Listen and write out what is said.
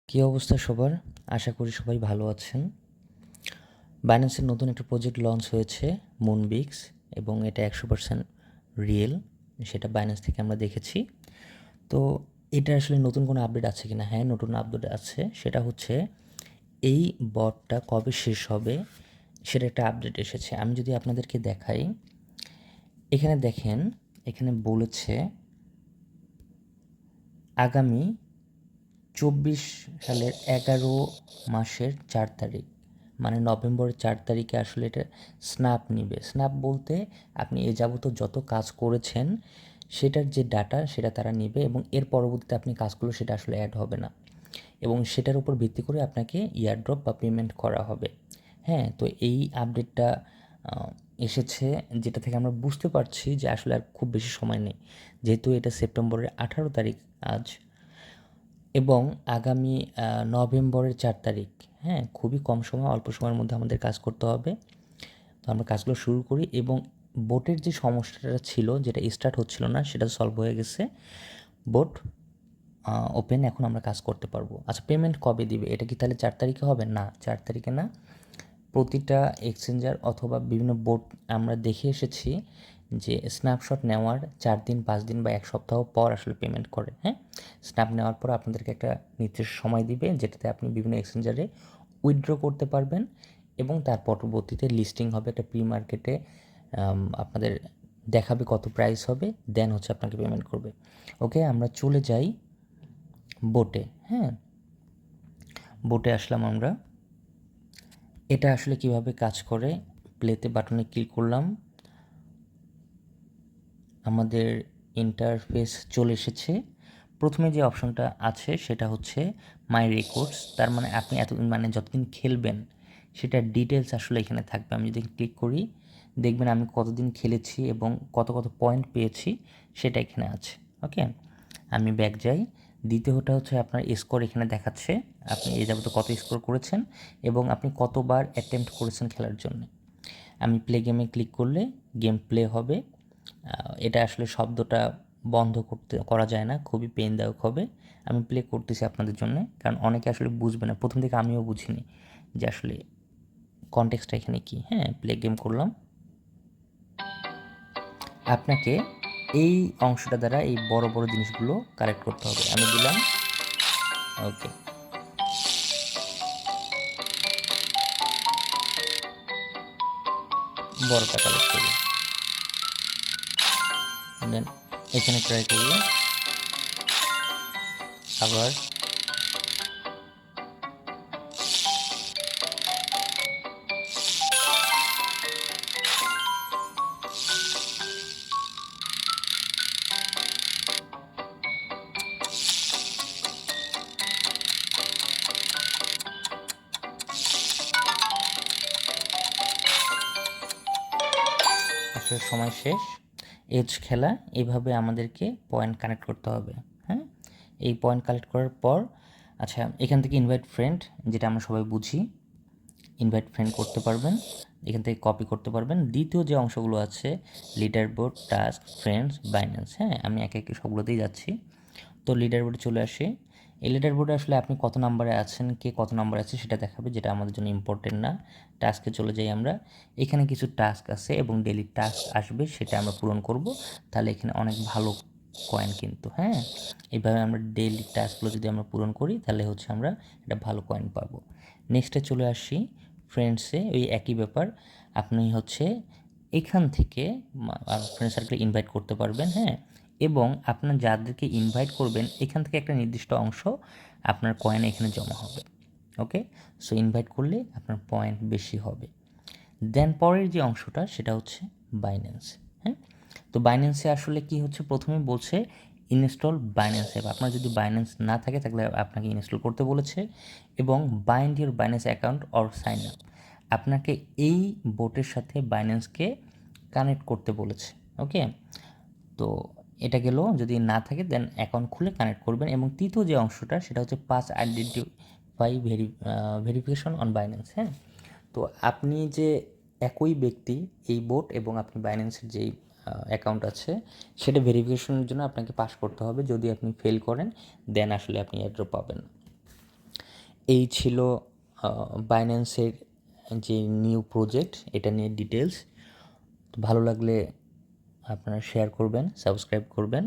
কী অবস্থা সবার? আশা করি সবাই ভালো আছেন। বাইন্যান্সের নতুন একটা প্রজেক্ট লঞ্চ হয়েছে মুনবিক্স, এবং এটা 100% রিয়েল। সেটা বাইন্যান্স থেকে আমরা দেখেছি। তো এটা আসলে নতুন কোনো আপডেট আছে কিনা? হ্যাঁ, নতুন আপডেট আছে। সেটা হচ্ছে এই বটটা কবে শেষ হবে সেটা একটা আপডেট এসেছে। আমি যদি আপনাদেরকে দেখাই, এখানে দেখেন, এখানে বলেছে আগামী 24 সালের 11 মাসের 4 তারিখ, মানে নভেম্বরের 4 তারিখে আসলে এটা স্ন্যাপ নিবে। স্ন্যাপ বলতে আপনি এ যাবত যত কাজ করেছেন সেটার যে ডাটা সেটা তারা নিবে, এবং এর পরবর্তীতে আপনি কাজগুলো সেটা আসলে অ্যাড হবে না, এবং সেটার উপর ভিত্তি করে আপনাকে ইয়ারড্রপ বা পেমেন্ট করা হবে। হ্যাঁ, তো এই আপডেটটা এসেছে, যেটা থেকে আমরা বুঝতে পারছি যে আসলে আর খুব বেশি সময় নেই, যেহেতু এটা সেপ্টেম্বরের 18 তারিখ আজ, এবং আগামী নভেম্বরের 4 তারিখ। হ্যাঁ, খুবই কম সময়, অল্প সময়ের মধ্যে আমাদের কাজ করতে হবে। তো আমরা কাজগুলো শুরু করি, এবং বোটের যে সমস্যাটা ছিল, যেটা স্টার্ট হচ্ছিল না, সেটা সলভ হয়ে গেছে। বোট ওপেন, এখন আমরা কাজ করতে পারবো। আচ্ছা, পেমেন্ট কবে দিবে? এটা কি তাহলে 4 তারিখে হবে? না, 4 তারিখে না। প্রতিটা এক্সচেঞ্জার অথবা বিভিন্ন বোট আমরা দেখে এসেছি যে স্ন্যাপশট নেওয়ার 4 দিন, 5 দিন বা 1 সপ্তাহ পর আসলে পেমেন্ট করে। হ্যাঁ, স্ন্যাপ নেওয়ার পর আপনাদেরকে একটা নির্দিষ্ট সময় দিবে, যেটাতে আপনি বিভিন্ন এক্সচেঞ্জারে উইথড্র করতে পারবেন, এবং তার পরবর্তীতে লিস্টিং হবে একটা প্রি মার্কেটে। আপনাদের দেখাবে কত প্রাইস হবে, দেন হচ্ছে আপনাকে পেমেন্ট করবে। ওকে, আমরা চলে যাই বোটে। হ্যাঁ, বোটে আসলাম আমরা। এটা আসলে কিভাবে কাজ করে, প্লেতে বাটনে ক্লিক করলাম, আমাদের ইন্টারফেস চলে এসেছে। প্রথমে যে অপশনটা আছে সেটা হচ্ছে মাই রেকর্ডস, তার মানে আপনি মানে যতদিন খেলবেন সেটার ডিটেলস আসলে এখানে থাকবে। আমি যদি ক্লিক করি, দেখবেন আমি কতদিন খেলেছি এবং কত কত পয়েন্ট পেয়েছি সেটা এখানে আছে। ওকে, আমি ব্যাক যাই। দ্বিতীয়টা হচ্ছে আপনার স্কোর এখানে দেখাচ্ছে, আপনি এ যাবত কত স্কোর করেছেন এবং আপনি কতবার অ্যাটেম্প্ট করেছেন খেলার জন্য। আমি প্লে গেমে ক্লিক করলে গেম প্লে হবে। এটা আসলে শব্দটা বন্ধ করা যায় না, খুবই পেইনদায়ক হবে। আমি প্লে করতেছি আপনাদের জন্য, কারণ অনেকে আসলে বুঝবে না, প্রথম থেকে আমিও বুঝিনি যে আসলে কনটেক্সটটা এখানে কী। হ্যাঁ, প্লে গেম করলাম। আপনাকে এই অংশটা দ্বারা এই বড় বড় জিনিসগুলো কালেক্ট করতে হবে। আমি দিলাম ওকে। বড়টা কালেক্ট করি, দেন এখানে ট্রাই করি আবার। আসলে সময় শেষ। এজ খেলা, এইভাবে আমাদেরকে পয়েন্ট কানেক্ট করতে হবে। হ্যাঁ, এই পয়েন্ট কালেক্ট করার পর, আচ্ছা, এখান থেকে ইনভাইট ফ্রেন্ড, যেটা আমরা সবাই বুঝি, ইনভাইট ফ্রেন্ড করতে পারবেন, এখান থেকে কপি করতে পারবেন। দ্বিতীয় যে অংশগুলো আছে, leader board, task, friends, Binance. হ্যাঁ, আমি একে একে সবগুলোতেই যাচ্ছি। তো লিডার বোর্ডে চলে আসি। এই লিডার বোর্ডে আসলে আপনি কত নাম্বারে আছেন, কে কত নাম্বারে আছে সেটা দেখাবে, যেটা আমাদের জন্য ইম্পর্টেন্ট না। টাস্কে চলে যাই আমরা। এখানে কিছু টাস্ক আছে এবং ডেলি টাস্ক আসবে, সেটা আমরা পূরণ করব। তাহলে এখানে অনেক ভালো কয়েন কিন্তু। হ্যাঁ, এইভাবে আমরা ডেইলি টাস্কগুলো যদি আমরা পূরণ করি তাহলে হচ্ছে আমরা একটা ভালো কয়েন পাবো। নেক্সটে চলে আসি ফ্রেন্ডসে, ওই একই ব্যাপার। আপনি হচ্ছে এখান থেকে ফ্রেন্ড সার্কেলে ইনভাইট করতে পারবেন। হ্যাঁ, এবং আপনার যাদেরকে ইনভাইট করবেন এখান থেকে একটা নির্দিষ্ট অংশ আপনার কয়েন এখানে জমা হবে। ওকে, সো ইনভাইট করলে আপনার পয়েন্ট বেশি হবে। দেন পরের যে অংশটা সেটা হচ্ছে বাইন্যান্স। হ্যাঁ, তো বাইন্যান্সে আসলে কি হচ্ছে, প্রথমে বলছে ইনস্টল বাইন্যান্স অ্যাপ। আপনার যদি বাইন্যান্স না থাকে তাহলে আপনাকে ইনস্টল করতে বলেছে, এবং bind your Binance account or sign up, আপনাকে এই বোটের সাথে বাইন্যান্সকে কানেক্ট করতে বলেছে। ওকে, তো এটা গেল, যদি না থাকে দেন অ্যাকাউন্ট খুলে কানেক্ট করবেন। এবং তৃতীয় যে অংশটা সেটা হচ্ছে pass identify verification on Binance. হ্যাঁ, তো আপনি যে একই ব্যক্তি, এই বোট এবং আপনি বাইন্যান্সের যেই অ্যাকাউন্ট আছে সেটা ভেরিফিকেশনের জন্য আপনাকে পাস করতে হবে। যদি আপনি ফেল করেন দেন আসলে আপনি এয়ারড্রপ পাবেন না। এই ছিল বাইন্যান্সের যে নিউ প্রজেক্ট, এটা নিয়ে ডিটেলস। ভালো লাগলে আপনারা শেয়ার করবেন, সাবস্ক্রাইব করবেন।